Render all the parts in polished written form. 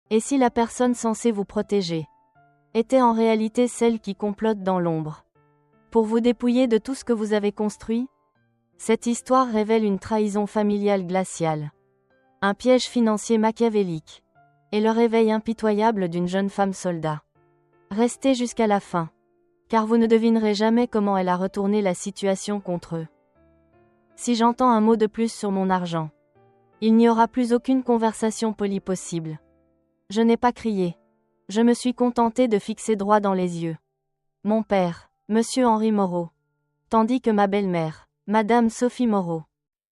Et si la personne censée vous protéger était en réalité celle qui complote dans l'ombre pour vous dépouiller de tout ce que vous avez construit? Cette histoire révèle une trahison familiale glaciale, un piège financier machiavélique, et le réveil impitoyable d'une jeune femme soldat. Restez jusqu'à la fin, car vous ne devinerez jamais comment elle a retourné la situation contre eux. Si j'entends un mot de plus sur mon argent, il n'y aura plus aucune conversation polie possible. Je n'ai pas crié. Je me suis contenté de fixer droit dans les yeux mon père, Monsieur Henri Moreau, tandis que ma belle-mère, Madame Sophie Moreau,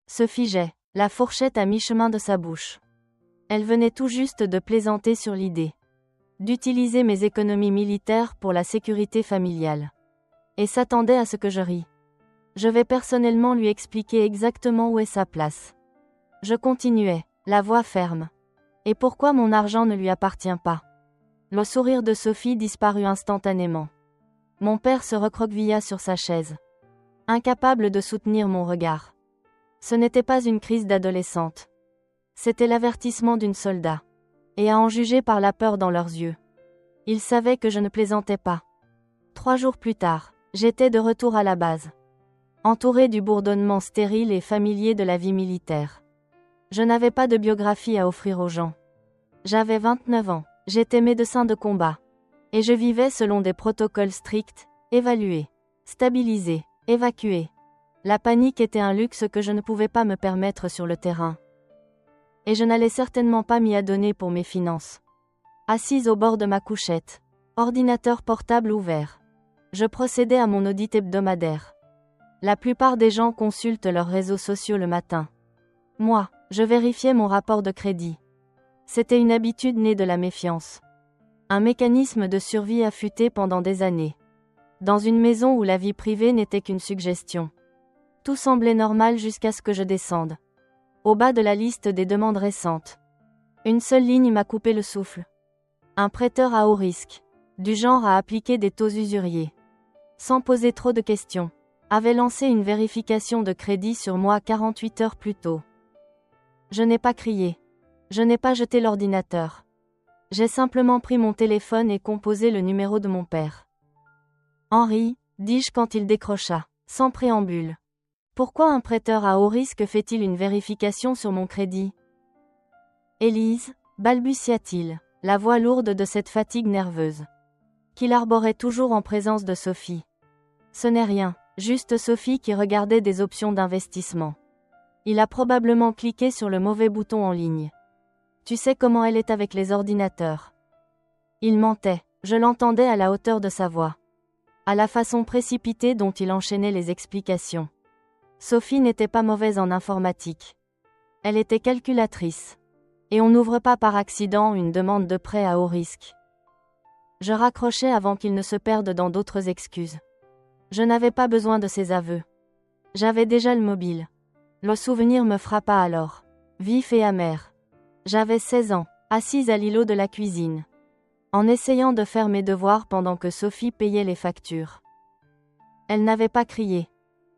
se figeait, la fourchette à mi-chemin de sa bouche. Elle venait tout juste de plaisanter sur l'idée d'utiliser mes économies militaires pour la sécurité familiale, et s'attendait à ce que je rie. Je vais personnellement lui expliquer exactement où est sa place. Je continuais, la voix ferme. Et pourquoi mon argent ne lui appartient pas? Le sourire de Sophie disparut instantanément. Mon père se recroquevilla sur sa chaise, incapable de soutenir mon regard. Ce n'était pas une crise d'adolescente. C'était l'avertissement d'une soldat. Et à en juger par la peur dans leurs yeux, ils savaient que je ne plaisantais pas. 3 jours plus tard, j'étais de retour à la base, entouré du bourdonnement stérile et familier de la vie militaire. Je n'avais pas de biographie à offrir aux gens. J'avais 29 ans, j'étais médecin de combat. Et je vivais selon des protocoles stricts, évalués, stabilisés, évacués. La panique était un luxe que je ne pouvais pas me permettre sur le terrain. Et je n'allais certainement pas m'y adonner pour mes finances. Assise au bord de ma couchette, ordinateur portable ouvert, je procédais à mon audit hebdomadaire. La plupart des gens consultent leurs réseaux sociaux le matin. Moi, je vérifiais mon rapport de crédit. C'était une habitude née de la méfiance. Un mécanisme de survie affûté pendant des années. Dans une maison où la vie privée n'était qu'une suggestion. Tout semblait normal jusqu'à ce que je descende au bas de la liste des demandes récentes. Une seule ligne m'a coupé le souffle. Un prêteur à haut risque, du genre à appliquer des taux usuriers, sans poser trop de questions, avait lancé une vérification de crédit sur moi 48 heures plus tôt. Je n'ai pas crié. Je n'ai pas jeté l'ordinateur. J'ai simplement pris mon téléphone et composé le numéro de mon père. Henri, dis-je quand il décrocha, sans préambule. Pourquoi un prêteur à haut risque fait-il une vérification sur mon crédit? Élise, balbutia-t-il, la voix lourde de cette fatigue nerveuse, qu'il arborait toujours en présence de Sophie. Ce n'est rien, juste Sophie qui regardait des options d'investissement. Il a probablement cliqué sur le mauvais bouton en ligne. Tu sais comment elle est avec les ordinateurs. Il mentait, je l'entendais à la hauteur de sa voix. À la façon précipitée dont il enchaînait les explications. Sophie n'était pas mauvaise en informatique. Elle était calculatrice. Et on n'ouvre pas par accident une demande de prêt à haut risque. Je raccrochais avant qu'il ne se perde dans d'autres excuses. Je n'avais pas besoin de ses aveux. J'avais déjà le mobile. Le souvenir me frappa alors, vif et amer. J'avais 16 ans, assise à l'îlot de la cuisine, en essayant de faire mes devoirs pendant que Sophie payait les factures. Elle n'avait pas crié.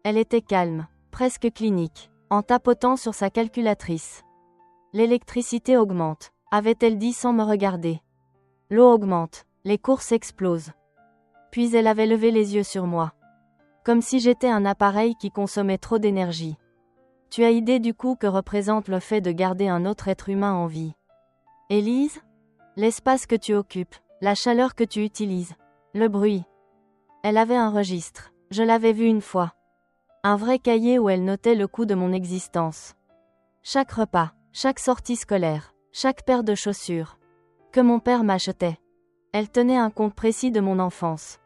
Elle était calme, presque clinique, en tapotant sur sa calculatrice. L'électricité augmente, avait-elle dit sans me regarder. L'eau augmente, les courses explosent. Puis elle avait levé les yeux sur moi. Comme si j'étais un appareil qui consommait trop d'énergie. Tu as idée du coût que représente le fait de garder un autre être humain en vie? Élise? L'espace que tu occupes, la chaleur que tu utilises, le bruit. Elle avait un registre, je l'avais vu une fois. Un vrai cahier où elle notait le coût de mon existence. Chaque repas, chaque sortie scolaire, chaque paire de chaussures que mon père m'achetait. Elle tenait un compte précis de mon enfance,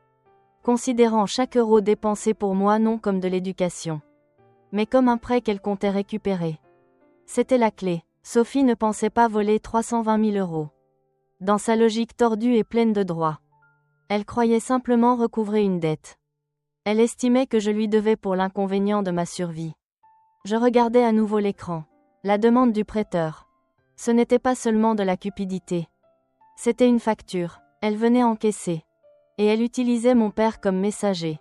considérant chaque euro dépensé pour moi non comme de l'éducation, mais comme un prêt qu'elle comptait récupérer. C'était la clé. Sophie ne pensait pas voler 320 000 euros. Dans sa logique tordue et pleine de droits. Elle croyait simplement recouvrer une dette. Elle estimait que je lui devais pour l'inconvénient de ma survie. Je regardais à nouveau l'écran. La demande du prêteur. Ce n'était pas seulement de la cupidité. C'était une facture. Elle venait encaisser. Et elle utilisait mon père comme messager.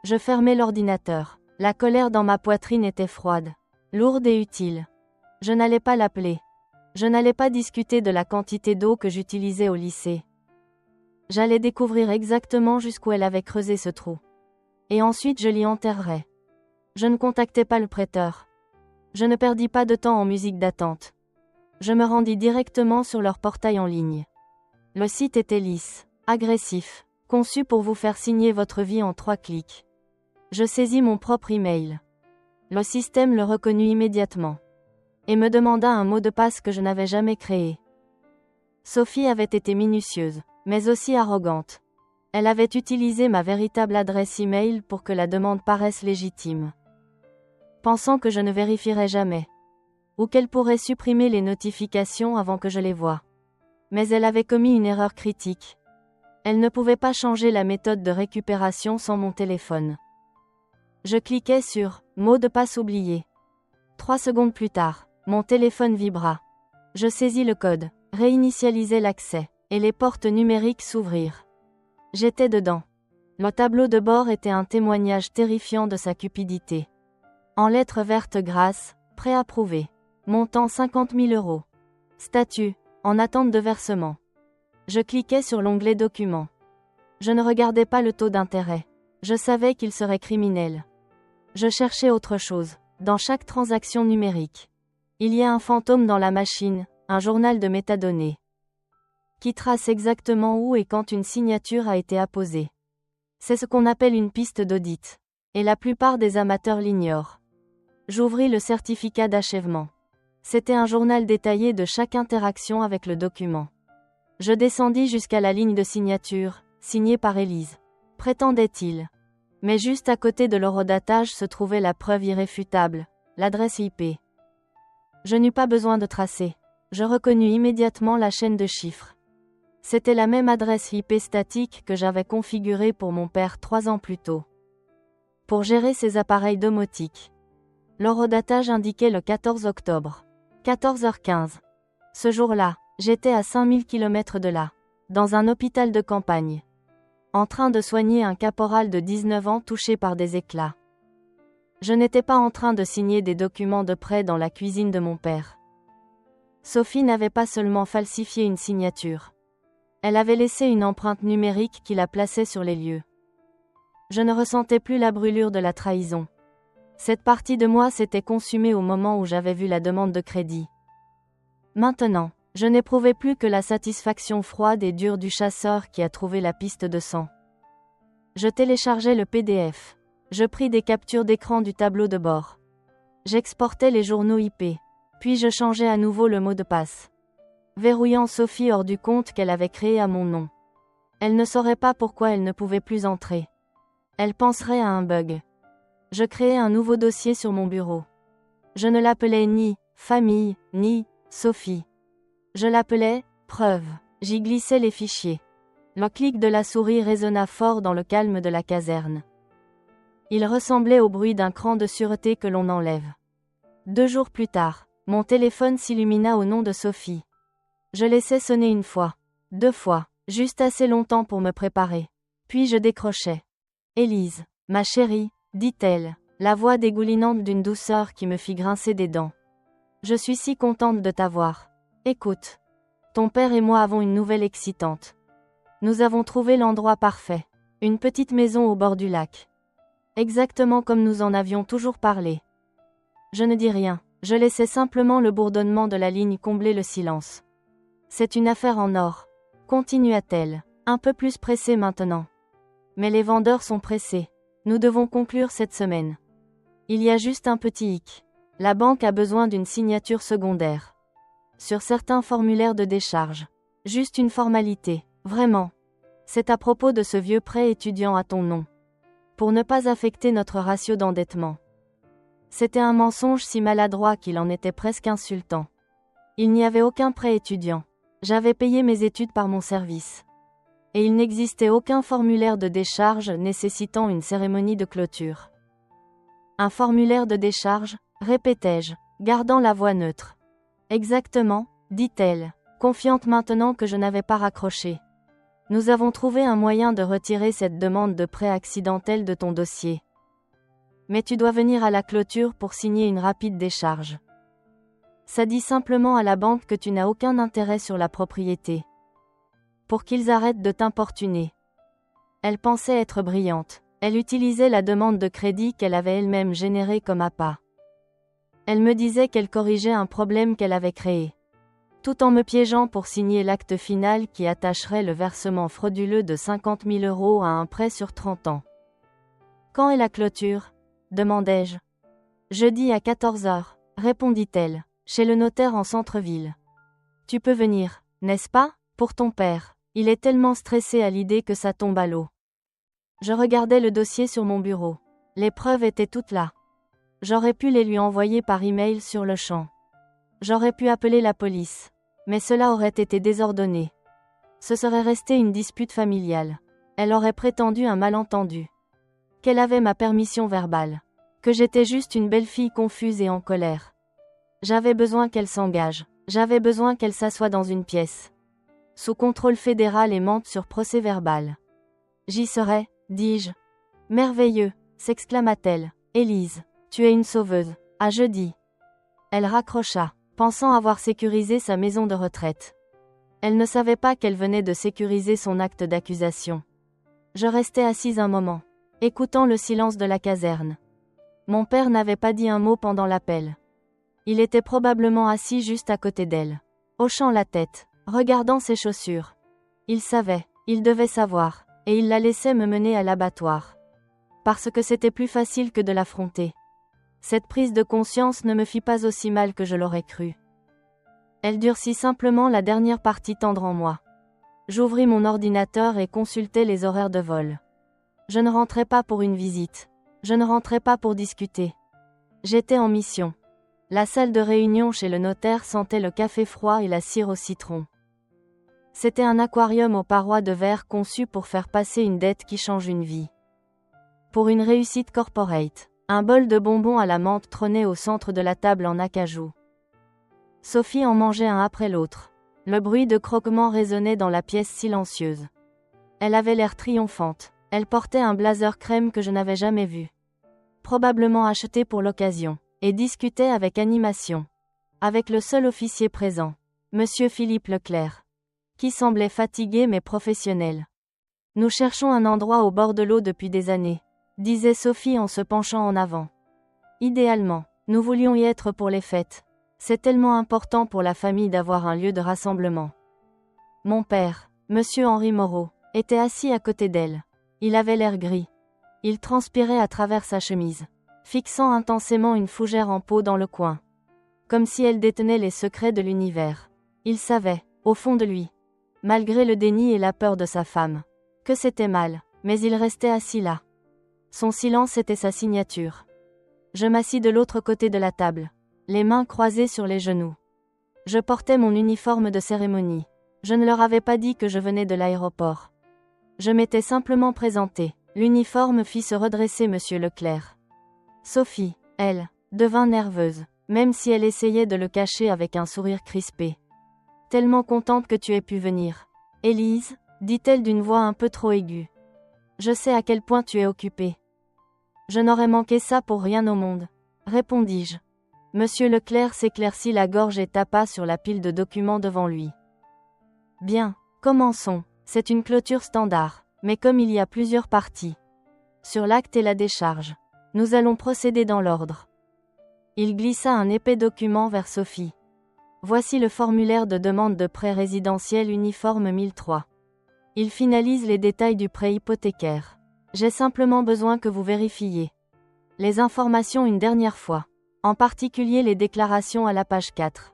Je fermais l'ordinateur. La colère dans ma poitrine était froide, lourde et utile. Je n'allais pas l'appeler. Je n'allais pas discuter de la quantité d'eau que j'utilisais au lycée. J'allais découvrir exactement jusqu'où elle avait creusé ce trou. Et ensuite je l'y enterrerais. Je ne contactai pas le prêteur. Je ne perdis pas de temps en musique d'attente. Je me rendis directement sur leur portail en ligne. Le site était lisse, agressif, conçu pour vous faire signer votre vie en 3 clics. Je saisis mon propre email. Le système le reconnut immédiatement. Et me demanda un mot de passe que je n'avais jamais créé. Sophie avait été minutieuse, mais aussi arrogante. Elle avait utilisé ma véritable adresse email pour que la demande paraisse légitime. Pensant que je ne vérifierais jamais. Ou qu'elle pourrait supprimer les notifications avant que je les voie. Mais elle avait commis une erreur critique. Elle ne pouvait pas changer la méthode de récupération sans mon téléphone. Je cliquais sur « Mot de passe oublié ». 3 secondes plus tard, mon téléphone vibra. Je saisis le code, réinitialisai l'accès, et les portes numériques s'ouvrirent. J'étais dedans. Le tableau de bord était un témoignage terrifiant de sa cupidité. En lettres vertes grasses, préapprouvé. Montant 50 000 €. Statut, en attente de versement. Je cliquais sur l'onglet Documents. Je ne regardais pas le taux d'intérêt. Je savais qu'il serait criminel. Je cherchais autre chose, dans chaque transaction numérique. Il y a un fantôme dans la machine, un journal de métadonnées. Qui trace exactement où et quand une signature a été apposée. C'est ce qu'on appelle une piste d'audit. Et la plupart des amateurs l'ignorent. J'ouvris le certificat d'achèvement. C'était un journal détaillé de chaque interaction avec le document. Je descendis jusqu'à la ligne de signature, signée par Élise. Prétendait-il. Mais juste à côté de l'horodatage se trouvait la preuve irréfutable, l'adresse IP. Je n'eus pas besoin de tracer. Je reconnus immédiatement la chaîne de chiffres. C'était la même adresse IP statique que j'avais configurée pour mon père 3 ans plus tôt. Pour gérer ses appareils domotiques. L'horodatage indiquait le 14 octobre. 14h15. Ce jour-là, j'étais à 5000 km de là, dans un hôpital de campagne. En train de soigner un caporal de 19 ans touché par des éclats. Je n'étais pas en train de signer des documents de prêt dans la cuisine de mon père. Sophie n'avait pas seulement falsifié une signature. Elle avait laissé une empreinte numérique qui la plaçait sur les lieux. Je ne ressentais plus la brûlure de la trahison. Cette partie de moi s'était consumée au moment où j'avais vu la demande de crédit. Maintenant, je n'éprouvais plus que la satisfaction froide et dure du chasseur qui a trouvé la piste de sang. Je téléchargeais le PDF. Je pris des captures d'écran du tableau de bord. J'exportais les journaux IP. Puis je changeais à nouveau le mot de passe. Verrouillant Sophie hors du compte qu'elle avait créé à mon nom. Elle ne saurait pas pourquoi elle ne pouvait plus entrer. Elle penserait à un bug. Je créai un nouveau dossier sur mon bureau. Je ne l'appelais ni « famille » ni « Sophie ». Je l'appelais « preuve ». J'y glissais les fichiers. Le clic de la souris résonna fort dans le calme de la caserne. Il ressemblait au bruit d'un cran de sûreté que l'on enlève. 2 jours plus tard, mon téléphone s'illumina au nom de Sophie. Je laissais sonner 1 fois, 2 fois, juste assez longtemps pour me préparer. Puis je décrochais. « Élise, ma chérie », dit-elle, la voix dégoulinante d'une douceur qui me fit grincer des dents. « Je suis si contente de t'avoir. Écoute. Ton père et moi avons une nouvelle excitante. Nous avons trouvé l'endroit parfait. Une petite maison au bord du lac. Exactement comme nous en avions toujours parlé. » Je ne dis rien, je laissais simplement le bourdonnement de la ligne combler le silence. « C'est une affaire en or. » Continua-t-elle, un peu plus pressée maintenant. « Mais les vendeurs sont pressés. Nous devons conclure cette semaine. Il y a juste un petit hic. La banque a besoin d'une signature secondaire. Sur certains formulaires de décharge. Juste une formalité, vraiment. C'est à propos de ce vieux prêt étudiant à ton nom. Pour ne pas affecter notre ratio d'endettement. » C'était un mensonge si maladroit qu'il en était presque insultant. Il n'y avait aucun prêt étudiant. J'avais payé mes études par mon service. Et il n'existait aucun formulaire de décharge nécessitant une cérémonie de clôture. Un formulaire de décharge, répétai-je, gardant la voix neutre. Exactement, dit-elle, confiante maintenant que je n'avais pas raccroché. Nous avons trouvé un moyen de retirer cette demande de prêt accidentelle de ton dossier. Mais tu dois venir à la clôture pour signer une rapide décharge. Ça dit simplement à la banque que tu n'as aucun intérêt sur la propriété. Pour qu'ils arrêtent de t'importuner. Elle pensait être brillante. Elle utilisait la demande de crédit qu'elle avait elle-même générée comme appât. Elle me disait qu'elle corrigeait un problème qu'elle avait créé. Tout en me piégeant pour signer l'acte final qui attacherait le versement frauduleux de 50 000 € à un prêt sur 30 ans. Quand est la clôture ? Demandai-je. Jeudi à 14 h, répondit-elle, chez le notaire en centre-ville. Tu peux venir, n'est-ce pas, pour ton père. Il est tellement stressé à l'idée que ça tombe à l'eau. Je regardais le dossier sur mon bureau. Les preuves étaient toutes là. J'aurais pu les lui envoyer par email sur le champ. J'aurais pu appeler la police. Mais cela aurait été désordonné. Ce serait resté une dispute familiale. Elle aurait prétendu un malentendu. Qu'elle avait ma permission verbale. Que j'étais juste une belle fille confuse et en colère. J'avais besoin qu'elle s'engage. J'avais besoin qu'elle s'assoie dans une pièce. Sous contrôle fédéral et mente sur procès-verbal. J'y serai, dis-je. Merveilleux, s'exclama-t-elle. Élise, tu es une sauveuse. À jeudi. Elle raccrocha, pensant avoir sécurisé sa maison de retraite. Elle ne savait pas qu'elle venait de sécuriser son acte d'accusation. Je restai assise un moment, écoutant le silence de la caserne. Mon père n'avait pas dit un mot pendant l'appel. Il était probablement assis juste à côté d'elle, hochant la tête, regardant ses chaussures. Il savait, il devait savoir, et il la laissait me mener à l'abattoir. Parce que c'était plus facile que de l'affronter. Cette prise de conscience ne me fit pas aussi mal que je l'aurais cru. Elle durcit simplement la dernière partie tendre en moi. J'ouvris mon ordinateur et consultai les horaires de vol. Je ne rentrais pas pour une visite. Je ne rentrais pas pour discuter. J'étais en mission. La salle de réunion chez le notaire sentait le café froid et la cire au citron. C'était un aquarium aux parois de verre conçu pour faire passer une dette qui change une vie. Pour une réussite corporate, un bol de bonbons à la menthe trônait au centre de la table en acajou. Sophie en mangeait un après l'autre. Le bruit de croquements résonnait dans la pièce silencieuse. Elle avait l'air triomphante. Elle portait un blazer crème que je n'avais jamais vu. Probablement acheté pour l'occasion, et discutait avec animation. Avec le seul officier présent, Monsieur Philippe Leclerc, qui semblait fatigué mais professionnel. Nous cherchons un endroit au bord de l'eau depuis des années, disait Sophie en se penchant en avant. Idéalement, nous voulions y être pour les fêtes. C'est tellement important pour la famille d'avoir un lieu de rassemblement. Mon père, Monsieur Henri Moreau, était assis à côté d'elle. Il avait l'air gris. Il transpirait à travers sa chemise, fixant intensément une fougère en peau dans le coin. Comme si elle détenait les secrets de l'univers. Il savait, au fond de lui, malgré le déni et la peur de sa femme, que c'était mal, mais il restait assis là. Son silence était sa signature. Je m'assis de l'autre côté de la table, les mains croisées sur les genoux. Je portais mon uniforme de cérémonie. Je ne leur avais pas dit que je venais de l'aéroport. Je m'étais simplement présenté. L'uniforme fit se redresser Monsieur Leclerc. Sophie, elle, devint nerveuse, même si elle essayait de le cacher avec un sourire crispé. Tellement contente que tu aies pu venir. Élise, dit-elle d'une voix un peu trop aiguë. Je sais à quel point tu es occupée. Je n'aurais manqué ça pour rien au monde, répondis-je. Monsieur Leclerc s'éclaircit la gorge et tapa sur la pile de documents devant lui. Bien, commençons. C'est une clôture standard, mais comme il y a plusieurs parties. Sur l'acte et la décharge, nous allons procéder dans l'ordre. Il glissa un épais document vers Sophie. Voici le formulaire de demande de prêt résidentiel uniforme 1003. Il finalise les détails du prêt hypothécaire. J'ai simplement besoin que vous vérifiez les informations une dernière fois, en particulier les déclarations à la page 4.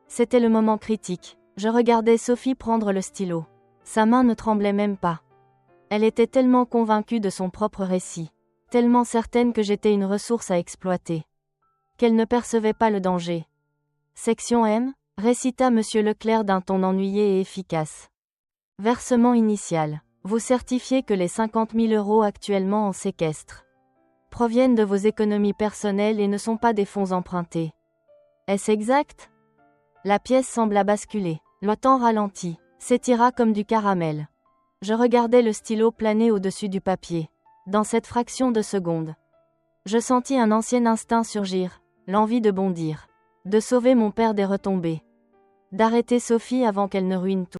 C'était le moment critique. Je regardais Sophie prendre le stylo. Sa main ne tremblait même pas. Elle était tellement convaincue de son propre récit, tellement certaine que j'étais une ressource à exploiter, qu'elle ne percevait pas le danger. Section M, récita Monsieur Leclerc d'un ton ennuyé et efficace. Versement initial. Vous certifiez que les 50 000 € actuellement en séquestre proviennent de vos économies personnelles et ne sont pas des fonds empruntés. Est-ce exact ? La pièce sembla basculer. Le temps ralentit, s'étira comme du caramel. Je regardais le stylo planer au-dessus du papier. Dans cette fraction de seconde, je sentis un ancien instinct surgir, l'envie de bondir. De sauver mon père des retombées. D'arrêter Sophie avant qu'elle ne ruine tout.